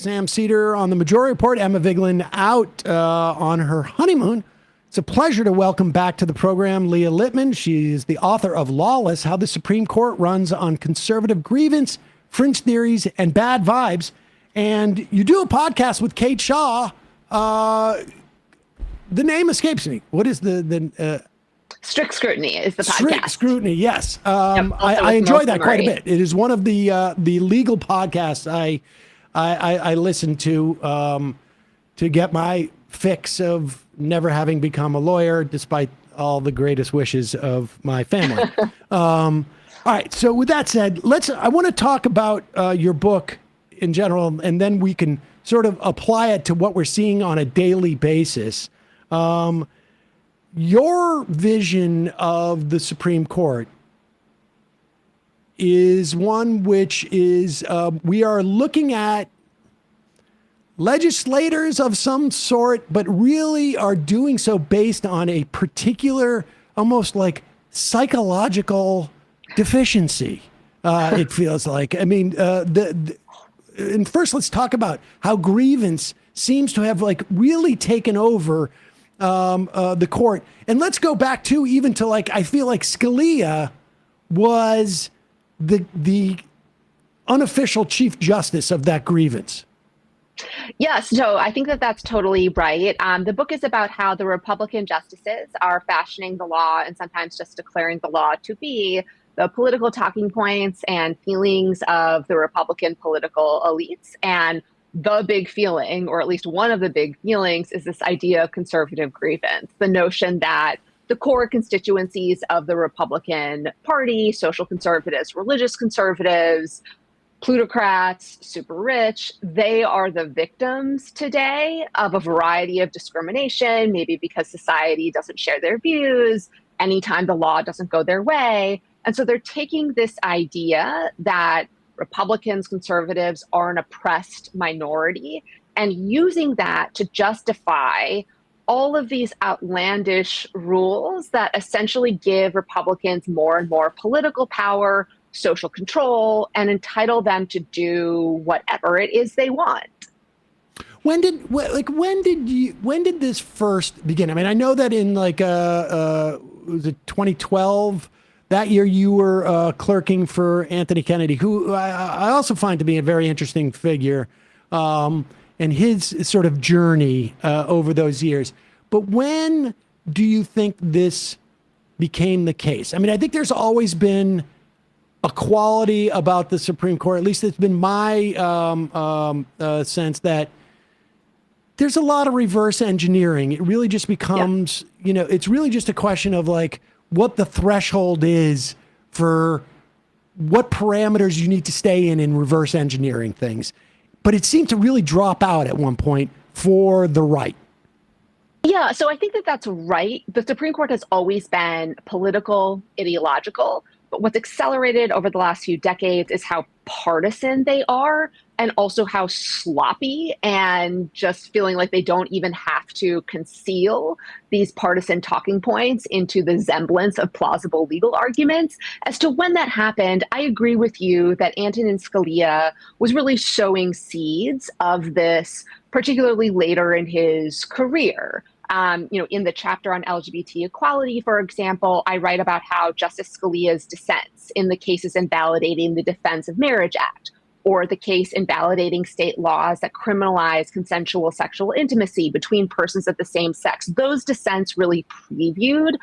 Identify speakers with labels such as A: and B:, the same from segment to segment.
A: Sam Seder on the Majority Report. Emma Vigeland out on her honeymoon. It's a pleasure to welcome back to the program Leah Litman. She's the author of Lawless, How the Supreme Court Runs on Conservative Grievance, Fringe Theories, and Bad Vibes. And you do a podcast with Kate Shaw. The name escapes me. What is the
B: Strict Scrutiny is the podcast.
A: Strict Scrutiny, yes. I enjoy that quite a bit. It is one of the legal podcasts I listen to get my fix of never having become a lawyer, despite all the greatest wishes of my family. All right. So with that said, I want to talk about your book in general, and then we can sort of apply it to what we're seeing on a daily basis. Your vision of the Supreme Court is one which is, we are looking at legislators of some sort, but really are doing so based on a particular, almost like psychological deficiency. It feels like. I mean, and first let's talk about how grievance seems to have like really taken over the court. And let's go back to even to like, I feel like Scalia was the unofficial chief justice of that grievance.
B: Yes, so I think that that's totally right. The book is about how the Republican justices are fashioning the law and sometimes just declaring the law to be the political talking points and feelings of the Republican political elites. And the big feeling, or at least one of the big feelings, is this idea of conservative grievance, the notion that the core constituencies of the Republican Party, social conservatives, religious conservatives, plutocrats, super rich, they are the victims today of a variety of discrimination, maybe because society doesn't share their views, anytime the law doesn't go their way. And so they're taking this idea that Republicans, conservatives are an oppressed minority and using that to justify all of these outlandish rules that essentially give Republicans more and more political power, social control, and entitle them to do whatever it is they want.
A: When did this first begin? I mean, I know that in like was it 2012? That year you were clerking for Anthony Kennedy, who I also find to be a very interesting figure, and his sort of journey over those years. But when do you think this became the case? I mean, I think there's always been a quality about the Supreme Court, at least it's been my sense, that there's a lot of reverse engineering. It really just becomes, it's really just a question of like what the threshold is for what parameters you need to stay in reverse engineering things. But it seemed to really drop out at one point for the right.
B: Yeah, so I think that that's right. The Supreme Court has always been political, ideological. But what's accelerated over the last few decades is how partisan they are, and also how sloppy, and just feeling like they don't even have to conceal these partisan talking points into the semblance of plausible legal arguments. As to when that happened, I agree with you that Antonin Scalia was really sowing seeds of this, particularly later in his career. In the chapter on LGBT equality, for example, I write about how Justice Scalia's dissents in the cases invalidating the Defense of Marriage Act, or the case invalidating state laws that criminalize consensual sexual intimacy between persons of the same sex, those dissents really previewed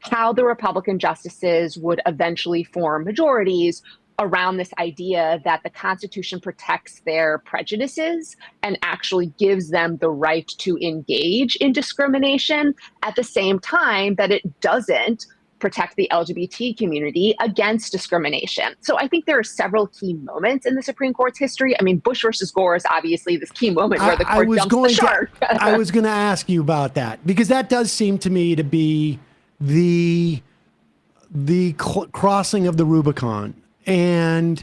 B: how the Republican justices would eventually form majorities around this idea that the Constitution protects their prejudices and actually gives them the right to engage in discrimination at the same time that it doesn't protect the LGBT community against discrimination. So I think there are several key moments in the Supreme Court's history. I mean, Bush versus Gore is obviously this key moment where the court jumps the shark.
A: I was going to ask you about that, because that does seem to me to be the crossing of the Rubicon. And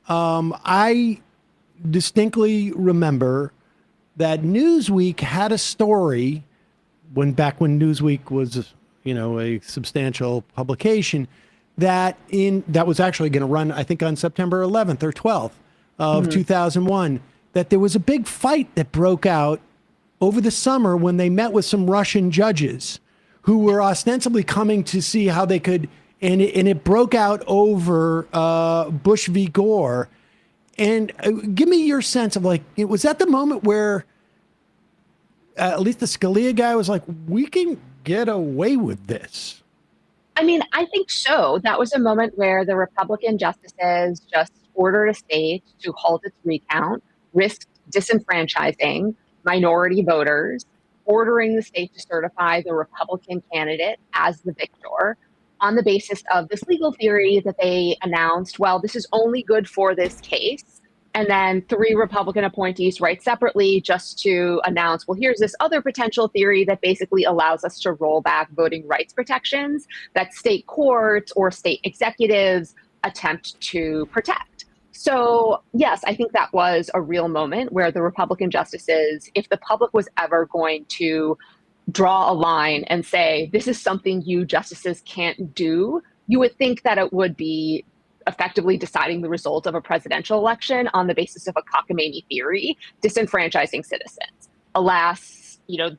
A: I distinctly remember that Newsweek had a story back when Newsweek was, a substantial publication, that was actually going to run, I think, on September 11th or 12th of 2001, that there was a big fight that broke out over the summer when they met with some Russian judges who were ostensibly coming to see how they could, and it broke out over Bush v. Gore. And give me your sense of like, was that the moment where at least the Scalia guy was like, we can get away with this?
B: I mean, I think so. That was a moment where the Republican justices just ordered a state to halt its recount, risked disenfranchising minority voters, ordering the state to certify the Republican candidate as the victor on the basis of this legal theory that they announced, well, this is only good for this case. And then 3 Republican appointees write separately just to announce, well, here's this other potential theory that basically allows us to roll back voting rights protections that state courts or state executives attempt to protect. So, yes, I think that was a real moment where the Republican justices, if the public was ever going to draw a line and say, this is something you justices can't do, you would think that it would be effectively deciding the result of a presidential election on the basis of a cockamamie theory, disenfranchising citizens. Alas,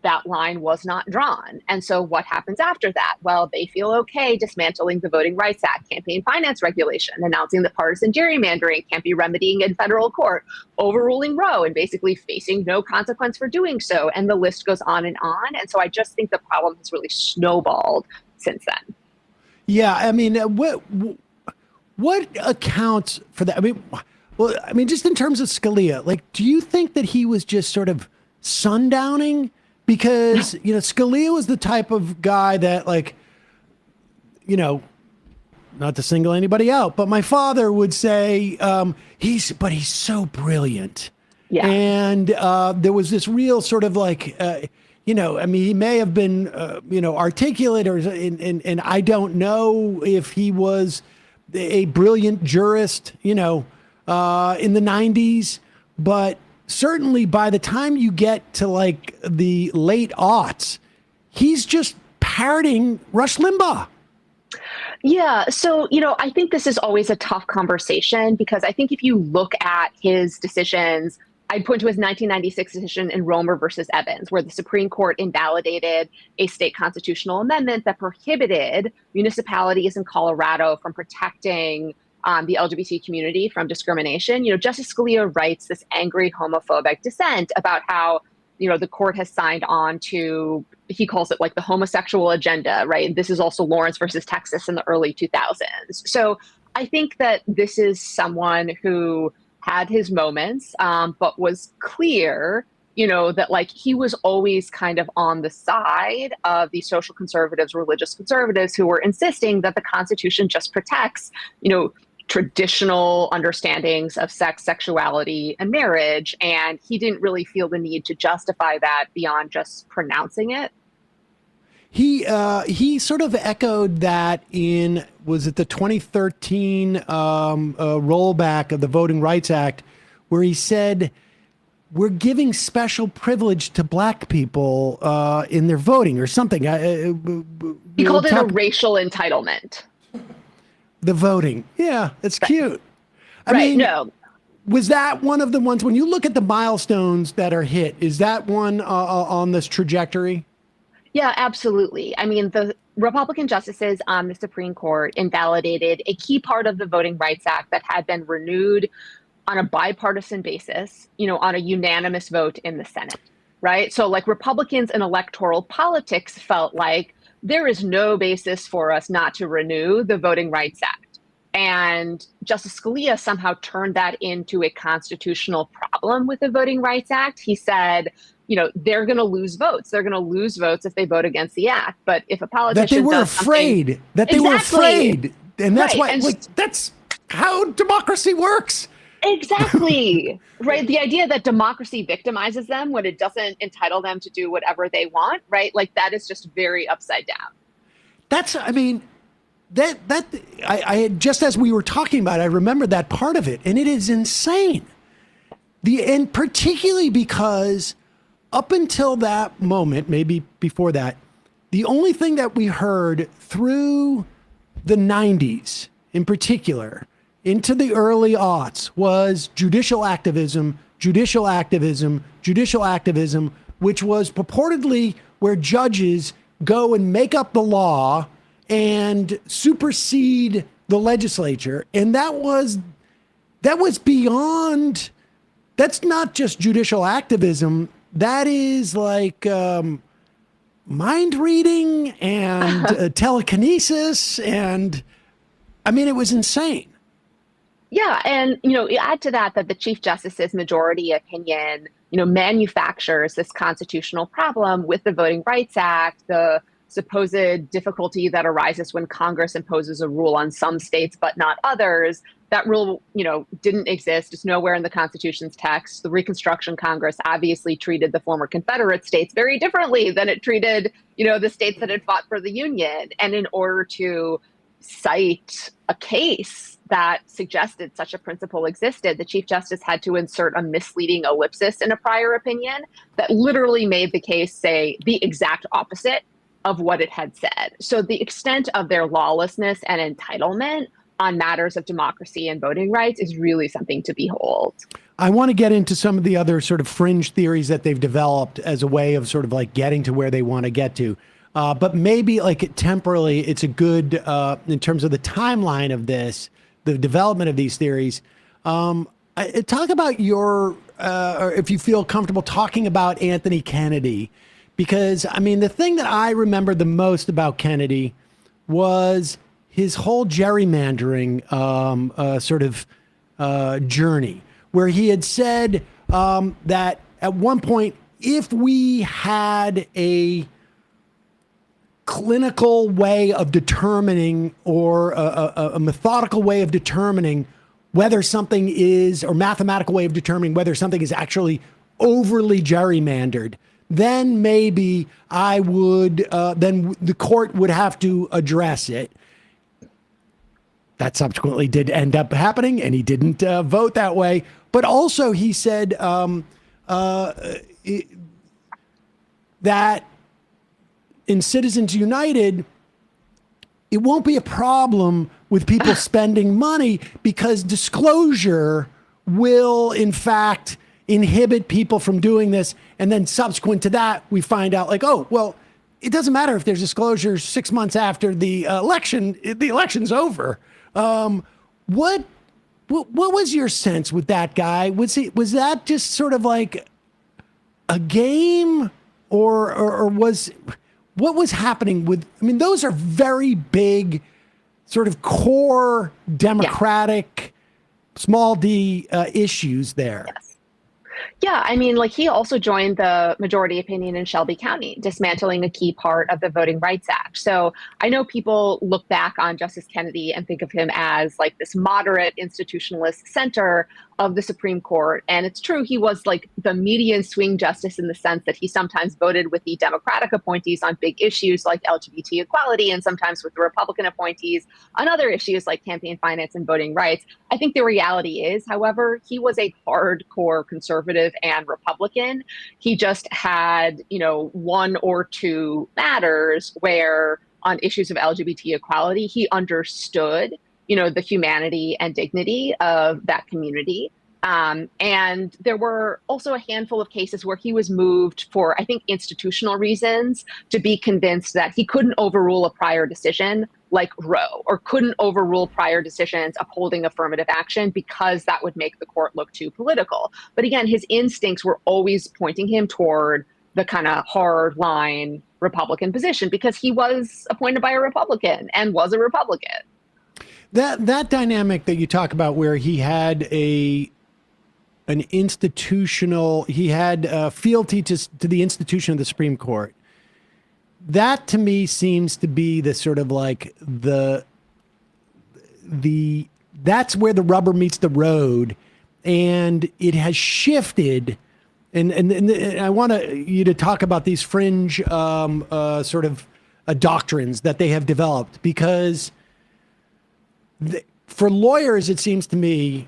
B: that line was not drawn. And so what happens after that? Well, they feel okay dismantling the Voting Rights Act, campaign finance regulation, announcing that partisan gerrymandering can't be remedying in federal court, overruling Roe and basically facing no consequence for doing so. And the list goes on and on. And so I just think the problem has really snowballed since then.
A: Yeah, I mean, what accounts for that? I mean, just in terms of Scalia, like, do you think that he was just sort of sundowning? Because, Scalia was the type of guy that, like, not to single anybody out, but my father would say, he's so brilliant.
B: Yeah.
A: And there was this real sort of like, he may have been, articulate and I don't know if he was a brilliant jurist, in the 90s, but certainly by the time you get to like the late aughts, he's just parroting Rush Limbaugh.
B: Yeah. So, I think this is always a tough conversation because I think if you look at his decisions, I'd point to his 1996 decision in Romer versus Evans, where the Supreme Court invalidated a state constitutional amendment that prohibited municipalities in Colorado from protecting the LGBT community from discrimination. Justice Scalia writes this angry homophobic dissent about how, the court has signed on to, he calls it like the homosexual agenda, right? This is also Lawrence versus Texas in the early 2000s. So I think that this is someone who had his moments, but was clear, that like he was always kind of on the side of the social conservatives, religious conservatives who were insisting that the Constitution just protects, traditional understandings of sex, sexuality, and marriage. And he didn't really feel the need to justify that beyond just pronouncing it.
A: He sort of echoed that in, was it the 2013 rollback of the Voting Rights Act, where he said, we're giving special privilege to black people in their voting or something.
B: He called it a racial entitlement.
A: The voting. Yeah, it's cute. I mean,
B: no.
A: Was that one of the ones, when you look at the milestones that are hit, is that one on this trajectory?
B: Yeah, absolutely. I mean, the Republican justices on the Supreme Court invalidated a key part of the Voting Rights Act that had been renewed on a bipartisan basis, on a unanimous vote in the Senate, right? So like Republicans in electoral politics felt like there is no basis for us not to renew the Voting Rights Act. And Justice Scalia somehow turned that into a constitutional problem with the Voting Rights Act. He said, they're going to lose votes. They're going to lose votes if they vote against the act. But if a politician
A: that they were afraid, and that's why, like, that's how democracy works.
B: Exactly. Right. The idea that democracy victimizes them when it doesn't entitle them to do whatever they want. Right. Like that is just very upside down.
A: I had, just as we were talking about it, I remember that part of it, and it is insane. And particularly because up until that moment, maybe before that, the only thing that we heard through the 90s in particular into the early aughts was judicial activism judicial activism, which was purportedly where judges go and make up the law and supersede the legislature. And that was beyond, that's not just judicial activism. That is like mind reading and telekinesis. And I mean, it was insane.
B: Yeah. And, you add to that the Chief Justice's majority opinion, manufactures this constitutional problem with the Voting Rights Act, the supposed difficulty that arises when Congress imposes a rule on some states but not others. That rule, didn't exist. It's nowhere in the Constitution's text. The Reconstruction Congress obviously treated the former Confederate states very differently than it treated, the states that had fought for the Union. And in order to cite a case that suggested such a principle existed, the Chief Justice had to insert a misleading ellipsis in a prior opinion that literally made the case say the exact opposite of what it had said. So the extent of their lawlessness and entitlement on matters of democracy and voting rights is really something to behold.
A: I want to get into some of the other sort of fringe theories that they've developed as a way of sort of like getting to where they want to get to. But maybe like temporally, it's a good, in terms of the timeline of this, the development of these theories. Talk about your, or if you feel comfortable talking about Anthony Kennedy, because I mean, the thing that I remember the most about Kennedy was his whole gerrymandering journey, where he had said that at one point, if we had a clinical way of determining or a methodical way of determining whether something is, or mathematical way of determining whether something is actually overly gerrymandered, then maybe I would, then the court would have to address it. That subsequently did end up happening, and he didn't vote that way. But also he said that in Citizens United, it won't be a problem with people spending money because disclosure will, in fact, inhibit people from doing this. And then subsequent to that, we find out like, oh, well, it doesn't matter if there's disclosure 6 months after the election's over. What was your sense with that guy? Was that just sort of like a game, or what was happening with, I mean, those are very big sort of core democratic, small d issues there.
B: Yes. Yeah, I mean, like he also joined the majority opinion in Shelby County, dismantling a key part of the Voting Rights Act. So I know people look back on Justice Kennedy and think of him as like this moderate institutionalist center of the Supreme Court. And it's true, he was like the median swing justice in the sense that he sometimes voted with the Democratic appointees on big issues like LGBT equality, and sometimes with the Republican appointees on other issues like campaign finance and voting rights. I think the reality is, however, he was a hardcore conservative and Republican. He just had, one or two matters where on issues of LGBT equality, he understood the humanity and dignity of that community. And there were also a handful of cases where he was moved for, I think, institutional reasons to be convinced that he couldn't overrule a prior decision like Roe, or couldn't overrule prior decisions upholding affirmative action because that would make the court look too political. But again, his instincts were always pointing him toward the kind of hard line Republican position because he was appointed by a Republican and was a Republican.
A: That dynamic that you talk about, where he had an institutional, he had fealty to the institution of the Supreme Court. That to me seems to be the sort of like that's where the rubber meets the road, and it has shifted. And I want you to talk about these fringe sort of doctrines that they have developed, because for lawyers, it seems to me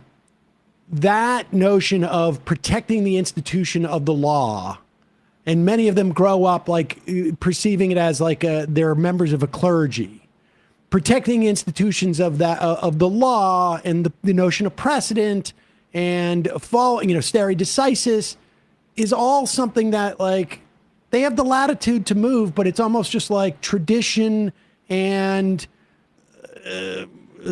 A: that notion of protecting the institution of the law, and many of them grow up like perceiving it as like they're members of a clergy, protecting institutions of that of the law and the notion of precedent and stare decisis is all something that like they have the latitude to move, but it's almost just like tradition and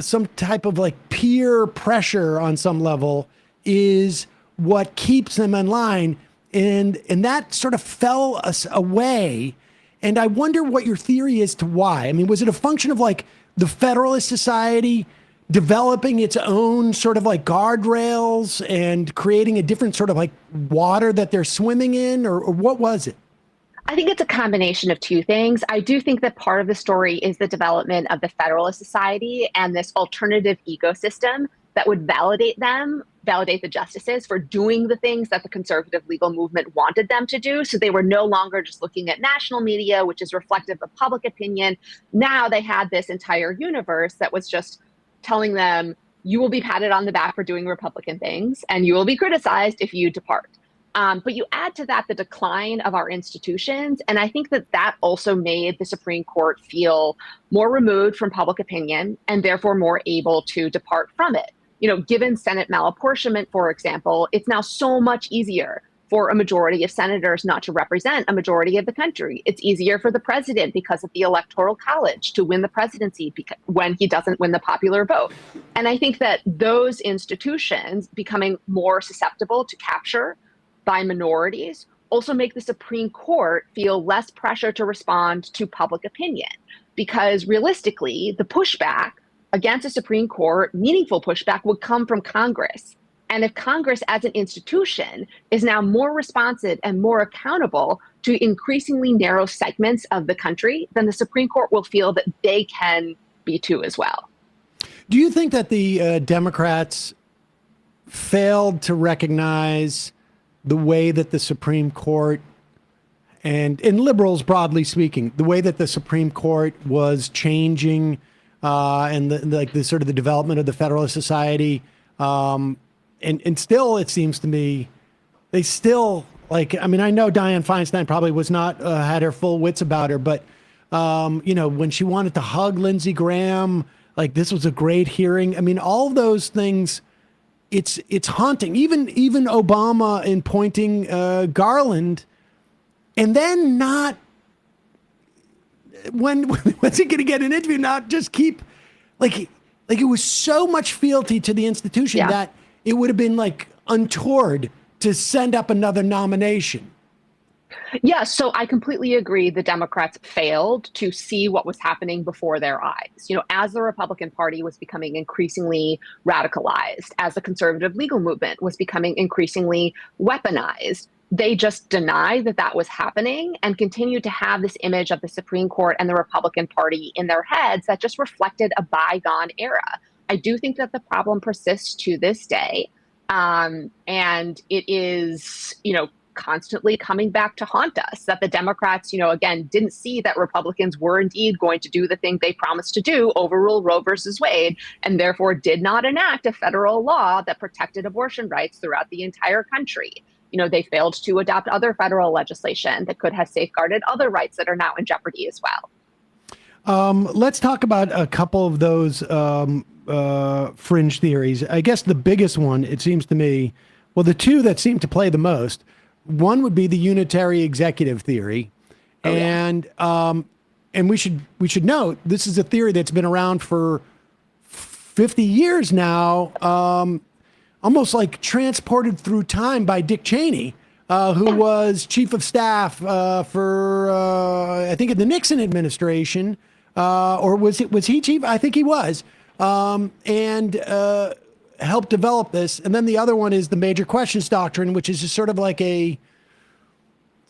A: some type of like peer pressure on some level is what keeps them in line. And that sort of fell us away. And I wonder what your theory is to why. I mean, was it a function of like the Federalist Society developing its own sort of like guardrails and creating a different sort of like water that they're swimming in, or what was it?
B: I think it's a combination of two things. I do think that part of the story is the development of the Federalist Society and this alternative ecosystem that would validate the justices for doing the things that the conservative legal movement wanted them to do. So they were no longer just looking at national media, which is reflective of public opinion. Now they had this entire universe that was just telling them, you will be patted on the back for doing Republican things, and you will be criticized if you depart. But you add to that the decline of our institutions, and I think that also made the Supreme Court feel more removed from public opinion and therefore more able to depart from it. Given Senate malapportionment, for example, it's now so much easier for a majority of senators not to represent a majority of the country. It's easier for the president because of the Electoral College to win the presidency when he doesn't win the popular vote. And I think that those institutions becoming more susceptible to capture by minorities also make the Supreme Court feel less pressure to respond to public opinion, because realistically, the pushback against the Supreme Court, meaningful pushback, would come from Congress. And if Congress as an institution is now more responsive and more accountable to increasingly narrow segments of the country, then the Supreme Court will feel that they can be too as well.
A: Do you think that the Democrats failed to recognize the way that the Supreme Court and liberals, broadly speaking, the way that the Supreme Court was changing and the sort of the development of the Federalist Society, and still, it seems to me, they still I know Dianne Feinstein probably was not had her full wits about her, but when she wanted to hug Lindsey Graham, like this was a great hearing. I mean, all of those things, it's haunting. Even Obama in pointing Garland, and then not when was he going to get an interview? Not just keep like it was so much fealty to the institution that it would have been like untoward to send up another nomination.
B: Yeah, so I completely agree. The Democrats failed to see what was happening before their eyes. As the Republican Party was becoming increasingly radicalized, as the conservative legal movement was becoming increasingly weaponized, they just denied that was happening and continued to have this image of the Supreme Court and the Republican Party in their heads that just reflected a bygone era. I do think that the problem persists to this day. And it is, constantly coming back to haunt us, that the Democrats, again, didn't see that Republicans were indeed going to do the thing they promised to do, overrule Roe versus Wade, and therefore did not enact a federal law that protected abortion rights throughout the entire country. They failed to adopt other federal legislation that could have safeguarded other rights that are now in jeopardy as well.
A: Let's talk about a couple of those fringe theories. I guess the biggest one, it seems to me, well, the two that seem to play the most, one would be the unitary executive theory. And we should note, this is a theory that's been around for 50 years now, almost like transported through time by Dick Cheney, who was chief of staff for, I think, in the Nixon administration, or was he chief? I think he was, and helped develop this. And then the other one is the major questions doctrine, which is just sort of like it's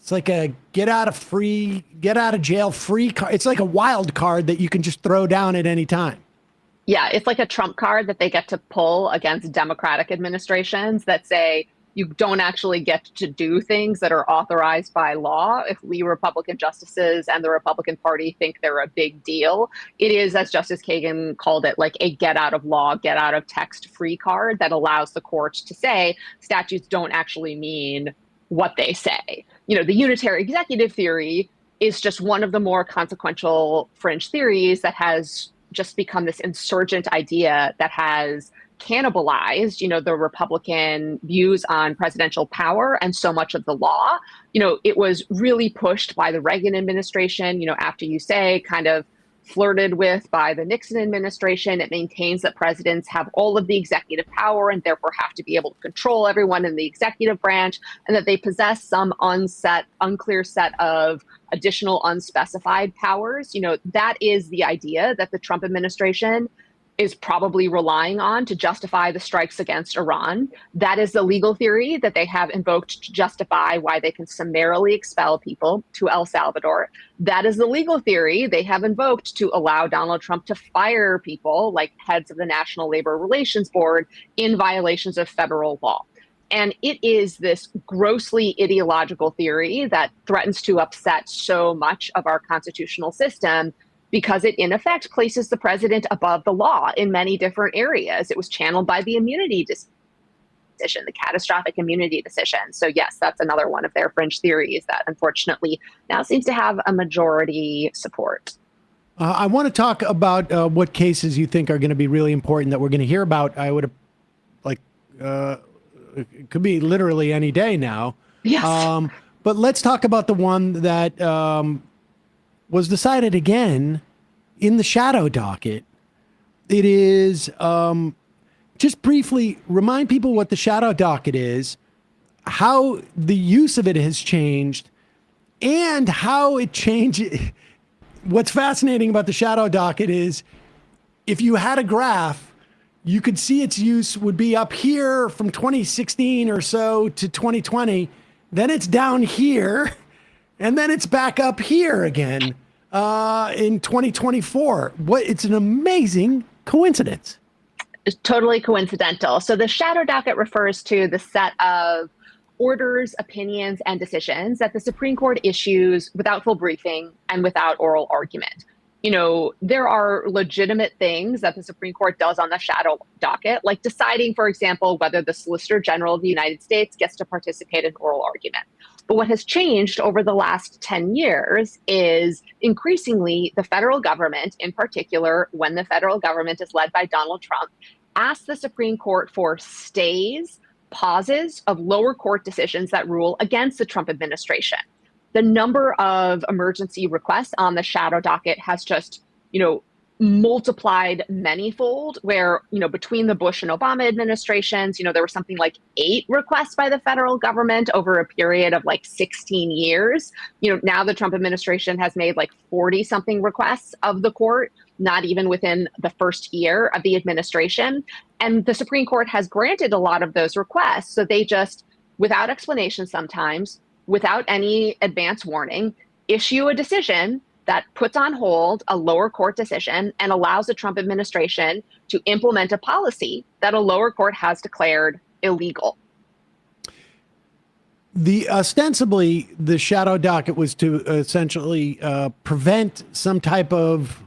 A: like a get out of jail free card. It's like a wild card that you can just throw down at any time.
B: Yeah, it's like a trump card that they get to pull against Democratic administrations that say you don't actually get to do things that are authorized by law. If we Republican justices and the Republican Party think they're a big deal, it is, as Justice Kagan called it, like a get out of law, get out of text free card that allows the court to say statutes don't actually mean what they say. The unitary executive theory is just one of the more consequential fringe theories that has just become this insurgent idea that has cannibalized, the Republican views on presidential power and so much of the law. It was really pushed by the Reagan administration, after you say kind of flirted with by the Nixon administration. It maintains that presidents have all of the executive power and therefore have to be able to control everyone in the executive branch, and that they possess some unclear set of additional unspecified powers. That is the idea that the Trump administration is probably relying on to justify the strikes against Iran. That is the legal theory that they have invoked to justify why they can summarily expel people to El Salvador. That is the legal theory they have invoked to allow Donald Trump to fire people like heads of the National Labor Relations Board in violations of federal law. And it is this grossly ideological theory that threatens to upset so much of our constitutional system, because it, in effect, places the president above the law in many different areas. It was channeled by the immunity decision, the catastrophic immunity decision. So yes, that's another one of their fringe theories that unfortunately now seems to have a majority support.
A: I want to talk about what cases you think are going to be really important that we're going to hear about. I would have, it could be literally any day now.
B: Yes.
A: But let's talk about the one that was decided again in the shadow docket. It is, just briefly remind people what the shadow docket is, how the use of it has changed, and how it changed. What's fascinating about the shadow docket is if you had a graph, you could see its use would be up here from 2016 or so to 2020. Then it's down here. And then it's back up here again in 2024. It's an amazing coincidence.
B: It's totally coincidental. So the shadow docket refers to the set of orders, opinions, and decisions that the Supreme Court issues without full briefing and without oral argument. There are legitimate things that the Supreme Court does on the shadow docket, like deciding, for example, whether the Solicitor General of the United States gets to participate in oral argument. But what has changed over the last 10 years is increasingly the federal government, in particular, when the federal government is led by Donald Trump, asks the Supreme Court for stays, pauses of lower court decisions that rule against the Trump administration. The number of emergency requests on the shadow docket has just, multiplied manyfold, where, between the Bush and Obama administrations, there was something like 8 requests by the federal government over a period of like 16 years. Now the Trump administration has made like 40 something requests of the court, not even within the first year of the administration. And the Supreme Court has granted a lot of those requests. So they just, without explanation sometimes, without any advance warning, issue a decision that puts on hold a lower court decision and allows the Trump administration to implement a policy that a lower court has declared illegal.
A: Ostensibly, the shadow docket was to essentially prevent some type of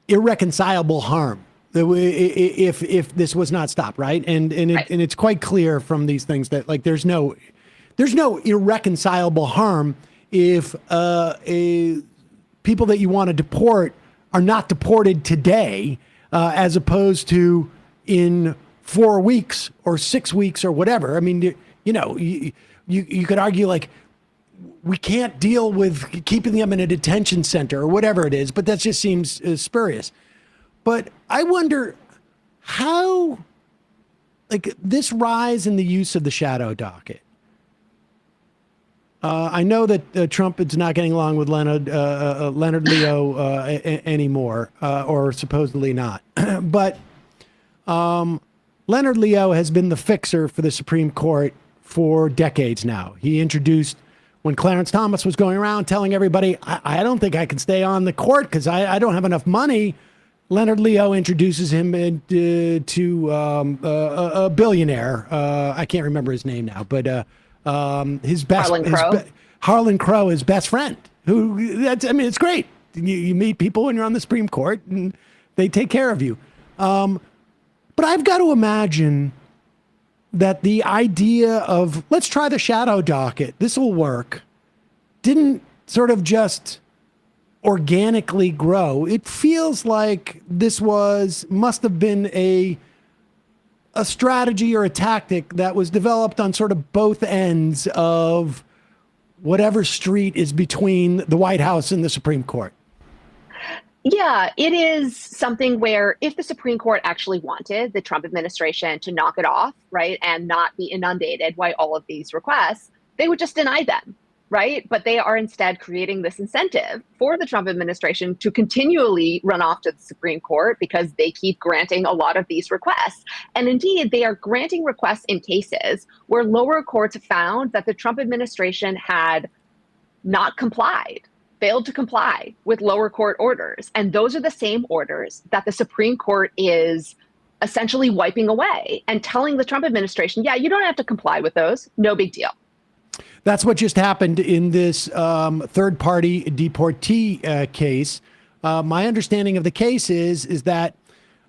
A: irreconcilable harm if this was not stopped, right? And it's quite clear from these things that like there's no irreconcilable harm if people that you want to deport are not deported today, as opposed to in 4 weeks or 6 weeks or whatever. I mean, you could argue like we can't deal with keeping them in a detention center or whatever it is, but that just seems spurious. But I wonder how, like, this rise in the use of the shadow docket. I know that Trump is not getting along with Leonard Leo anymore, or supposedly not. But Leonard Leo has been the fixer for the Supreme Court for decades now. He introduced, when Clarence Thomas was going around telling everybody, I don't think I can stay on the court because I don't have enough money. Leonard Leo introduces him to a billionaire. I can't remember his name now, but his best Harlan Crow, his best friend. It's great. You meet people when you're on the Supreme Court, and they take care of you. But I've got to imagine that the idea of let's try the shadow docket, this will work, didn't sort of just organically grow. It feels like this must have been a a strategy or a tactic that was developed on sort of both ends of whatever street is between the White House and the Supreme Court.
B: Yeah, it is something where if the Supreme Court actually wanted the Trump administration to knock it off, right, and not be inundated by all of these requests, they would just deny them, right? But they are instead creating this incentive for the Trump administration to continually run off to the Supreme Court because they keep granting a lot of these requests. And indeed, they are granting requests in cases where lower courts found that the Trump administration had not complied, failed to comply with lower court orders. And those are the same orders that the Supreme Court is essentially wiping away and telling the Trump administration, yeah, you don't have to comply with those. No big deal.
A: That's what just happened in this third-party deportee case. My understanding of the case is that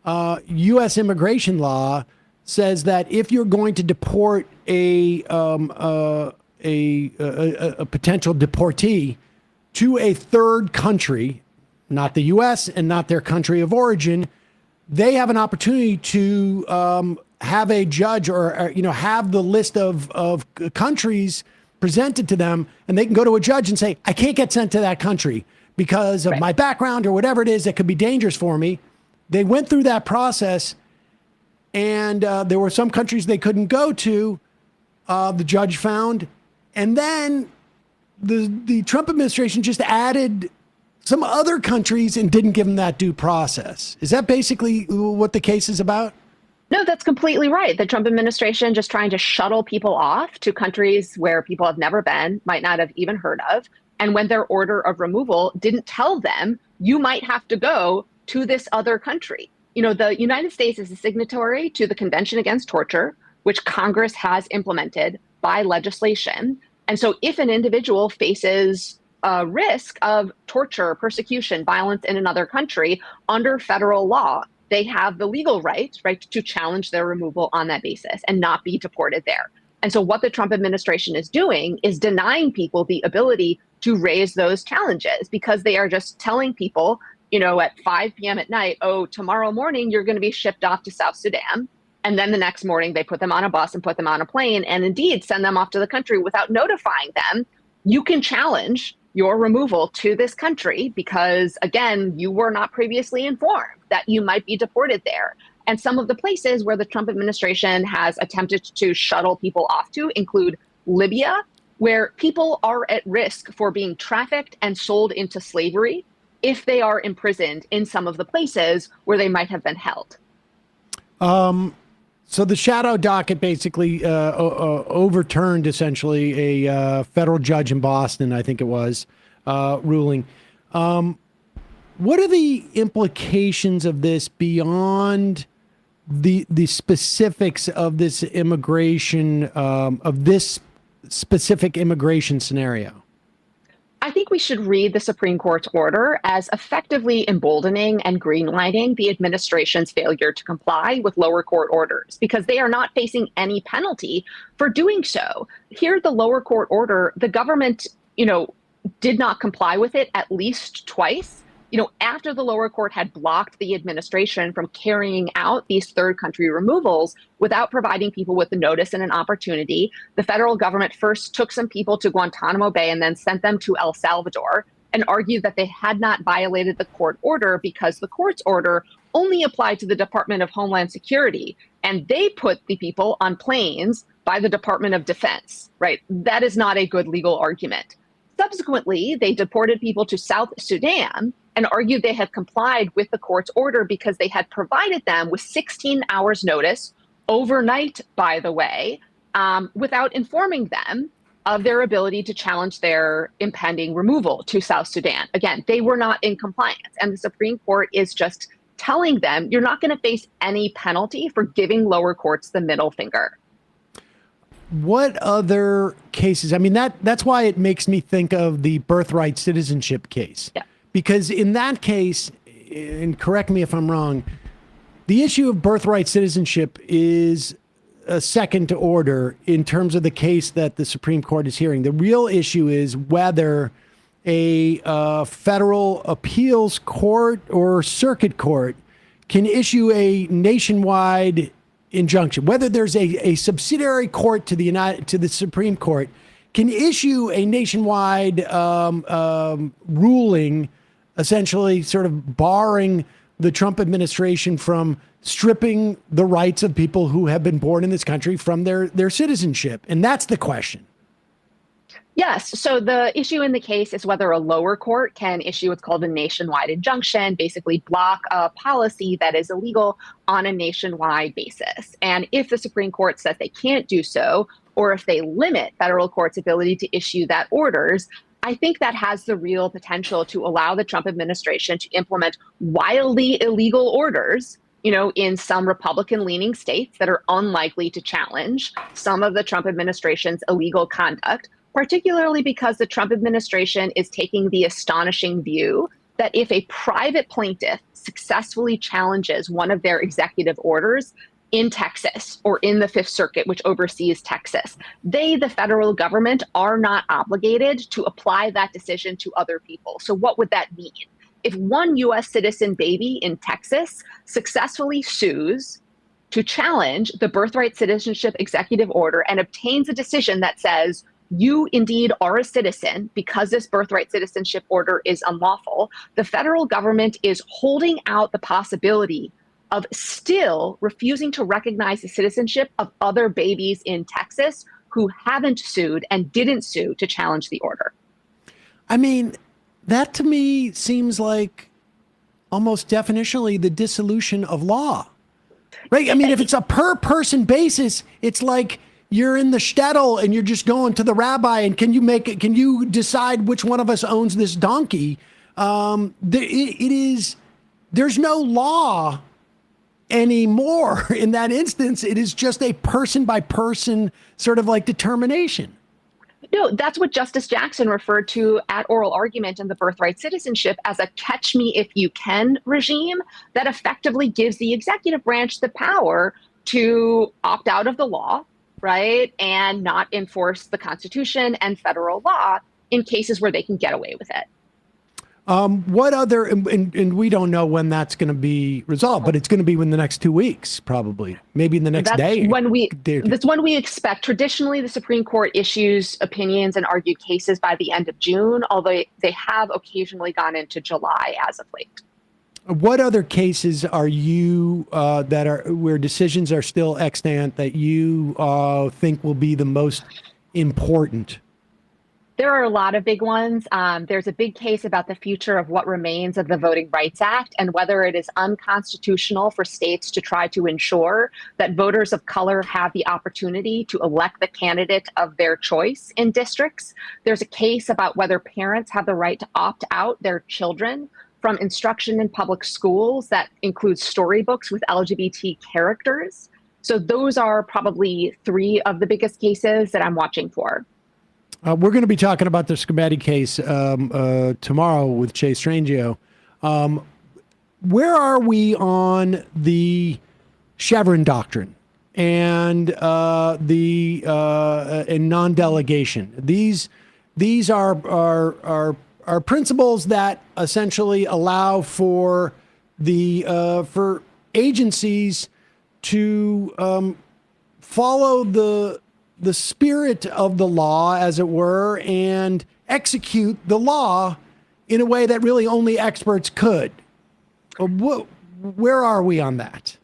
A: U.S. immigration law says that if you're going to deport a potential deportee to a third country, not the U.S. and not their country of origin, they have an opportunity to have a judge or have the list of countries presented to them, and they can go to a judge and say, I can't get sent to that country because of my background or whatever it is that could be dangerous for me. They went through that process, and there were some countries they couldn't go to, the judge found, and then the Trump administration just added some other countries and didn't give them that due process. Is that basically what the case is about?
B: No, that's completely right. The Trump administration just trying to shuttle people off to countries where people have never been, might not have even heard of. And when their order of removal didn't tell them, you might have to go to this other country. You know, the United States is a signatory to the Convention Against Torture, which Congress has implemented by legislation. And so if an individual faces a risk of torture, persecution, violence in another country under federal law, they have the legal right to challenge their removal on that basis and not be deported there. And so what the Trump administration is doing is denying people the ability to raise those challenges because they are just telling people, at 5 p.m. at night, oh, tomorrow morning, you're going to be shipped off to South Sudan. And then the next morning, they put them on a bus and put them on a plane and indeed send them off to the country without notifying them. You can challenge your removal to this country because, again, you were not previously informed that you might be deported there. And some of the places where the Trump administration has attempted to shuttle people off to include Libya, where people are at risk for being trafficked and sold into slavery if they are imprisoned in some of the places where they might have been held.
A: So the shadow docket basically overturned essentially a federal judge in Boston, I think it was, ruling. What are the implications of this beyond the specifics of this immigration, of this specific immigration scenario?
B: I think we should read the Supreme Court's order as effectively emboldening and greenlighting the administration's failure to comply with lower court orders because they are not facing any penalty for doing so. Here, the lower court order, the government, did not comply with it at least twice. After the lower court had blocked the administration from carrying out these third country removals without providing people with a notice and an opportunity, the federal government first took some people to Guantanamo Bay and then sent them to El Salvador and argued that they had not violated the court order because the court's order only applied to the Department of Homeland Security. And they put the people on planes by the Department of Defense, right? That is not a good legal argument. Subsequently, they deported people to South Sudan and argued they had complied with the court's order because they had provided them with 16 hours notice overnight, by the way, without informing them of their ability to challenge their impending removal to South Sudan. Again, they were not in compliance. And the Supreme Court is just telling them you're not going to face any penalty for giving lower courts the middle finger.
A: What other cases? I mean, that's why it makes me think of the birthright citizenship case.
B: Yeah.
A: Because in that case, and correct me if I'm wrong, the issue of birthright citizenship is a second to order in terms of the case that the Supreme Court is hearing. The real issue is whether a federal appeals court or circuit court can issue a nationwide injunction, whether there's a subsidiary court to the Supreme Court, can issue a nationwide ruling, essentially sort of barring the Trump administration from stripping the rights of people who have been born in this country from their citizenship. And that's the question.
B: Yes. So the issue in the case is whether a lower court can issue what's called a nationwide injunction, basically block a policy that is illegal on a nationwide basis. And if the Supreme Court says they can't do so, or if they limit federal courts' ability to issue that orders, I think that has the real potential to allow the Trump administration to implement wildly illegal orders, in some Republican-leaning states that are unlikely to challenge some of the Trump administration's illegal conduct, particularly because the Trump administration is taking the astonishing view that if a private plaintiff successfully challenges one of their executive orders in Texas or in the Fifth Circuit, which oversees Texas, they, the federal government, are not obligated to apply that decision to other people. So what would that mean? If one U.S. citizen baby in Texas successfully sues to challenge the birthright citizenship executive order and obtains a decision that says, you indeed are a citizen because this birthright citizenship order is unlawful, the federal government is holding out the possibility of still refusing to recognize the citizenship of other babies in Texas who haven't sued and didn't sue to challenge the order.
A: I mean, that to me seems like almost definitionally the dissolution of law, right? I mean, if it's a per person basis, it's like you're in the shtetl and you're just going to the rabbi and can you decide which one of us owns this donkey? There's no law anymore in that instance. It is just a person by person sort of like determination.
B: No, that's what Justice Jackson referred to at oral argument in the birthright citizenship as a catch me if you can regime that effectively gives the executive branch the power to opt out of the law, right, and not enforce the Constitution and federal law in cases where they can get away with it.
A: What other, and we don't know when that's going to be resolved, but it's going to be in the next 2 weeks, probably, maybe in the next day.
B: That's when we expect. Traditionally, the Supreme Court issues opinions and argued cases by the end of June, although they have occasionally gone into July as of late.
A: What other cases are you where decisions are still extant that you think will be the most important?
B: There are a lot of big ones. There's a big case about the future of what remains of the Voting Rights Act and whether it is unconstitutional for states to try to ensure that voters of color have the opportunity to elect the candidate of their choice in districts. There's a case about whether parents have the right to opt out their children from instruction in public schools that includes storybooks with LGBT characters. So those are probably three of the biggest cases that I'm watching for.
A: We're going to be talking about the Scamatti case tomorrow with Chase Strangio. Where are we on the Chevron doctrine and and non-delegation? These are principles that essentially allow for for agencies to follow the spirit of the law, as it were, and execute the law in a way that really only experts could. Where are we on that?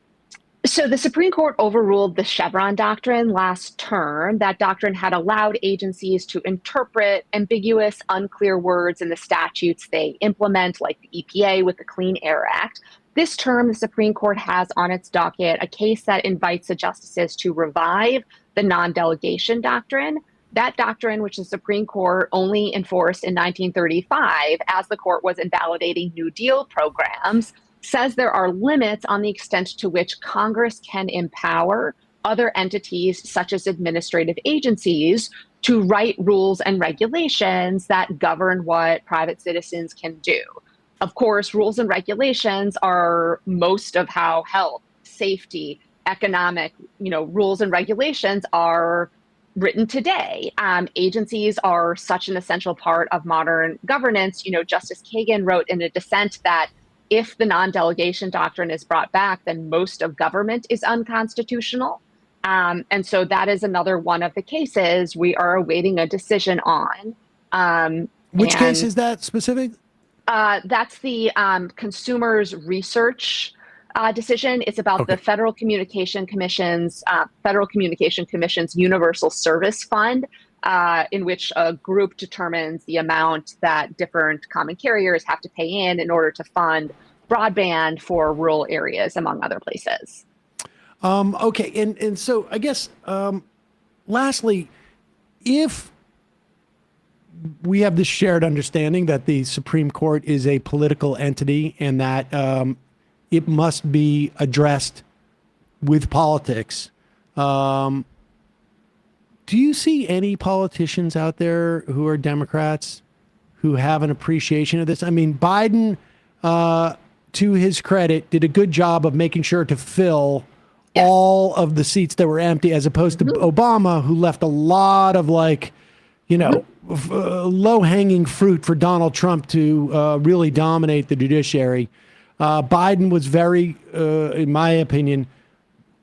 B: So the Supreme Court overruled the Chevron doctrine last term. That doctrine had allowed agencies to interpret ambiguous, unclear words in the statutes they implement, like the EPA with the Clean Air Act. This term, the Supreme Court has on its docket a case that invites the justices to revive the non-delegation doctrine. That doctrine, which the Supreme Court only enforced in 1935 as the court was invalidating New Deal programs, says there are limits on the extent to which Congress can empower other entities, such as administrative agencies, to write rules and regulations that govern what private citizens can do. Of course, rules and regulations are most of how health, safety, economic, rules and regulations are written today. Agencies are such an essential part of modern governance. Justice Kagan wrote in a dissent that if the non-delegation doctrine is brought back, then most of government is unconstitutional. And so that is another one of the cases we are awaiting a decision on.
A: Which case is that specific?
B: That's the Consumers Research decision. It's about the Federal Communication Commission's Universal Service Fund, in which a group determines the amount that different common carriers have to pay in order to fund broadband for rural areas, among other places.
A: Okay, and so I guess lastly, if we have this shared understanding that the Supreme Court is a political entity and that it must be addressed with politics, do you see any politicians out there who are Democrats who have an appreciation of this? I mean, Biden, to his credit, did a good job of making sure to fill all of the seats that were empty, as opposed to Obama, who left a lot of low-hanging fruit for Donald Trump to really dominate the judiciary. Biden was very, in my opinion,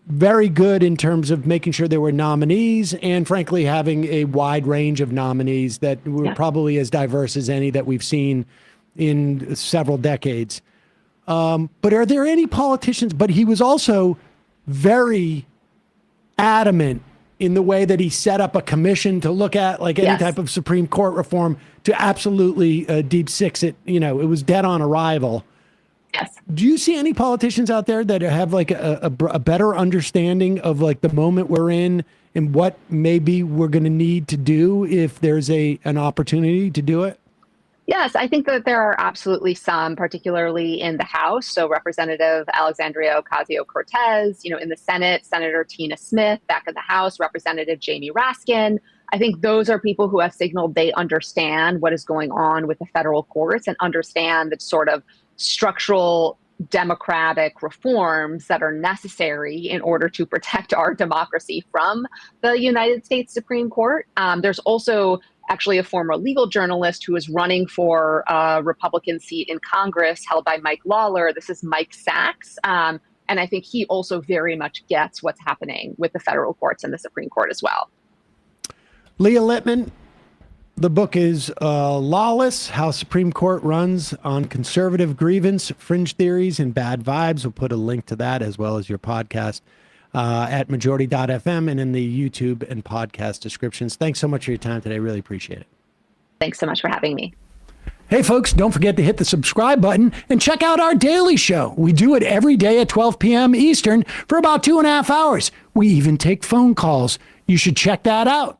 A: very good in terms of making sure there were nominees and, frankly, having a wide range of nominees that were probably as diverse as any that we've seen in several decades. But are there any politicians? But he was also very adamant in the way that he set up a commission to look at any type of Supreme Court reform to absolutely deep six it. It was dead on arrival.
B: Yes.
A: Do you see any politicians out there that have a better understanding of the moment we're in and what maybe we're going to need to do if there's an opportunity to do it?
B: Yes, I think that there are absolutely some, particularly in the House. So Representative Alexandria Ocasio-Cortez, in the Senate, Senator Tina Smith, back in the House, Representative Jamie Raskin. I think those are people who have signaled they understand what is going on with the federal courts and understand the sort of structural democratic reforms that are necessary in order to protect our democracy from the United States Supreme Court. There's also actually a former legal journalist who is running for a Republican seat in Congress held by Mike Lawler. This is Mike Sachs. And I think he also very much gets what's happening with the federal courts and the Supreme Court as well.
A: Leah Litman, the book is Lawless, How Supreme Court Runs on Conservative Grievance, Fringe Theories, and Bad Vibes. We'll put a link to that as well as your podcast at majority.fm and in the YouTube and podcast descriptions. Thanks so much for your time today. Really appreciate it.
B: Thanks so much for having me.
A: Hey, folks, don't forget to hit the subscribe button and check out our daily show. We do it every day at 12 p.m. Eastern for about 2.5 hours. We even take phone calls. You should check that out.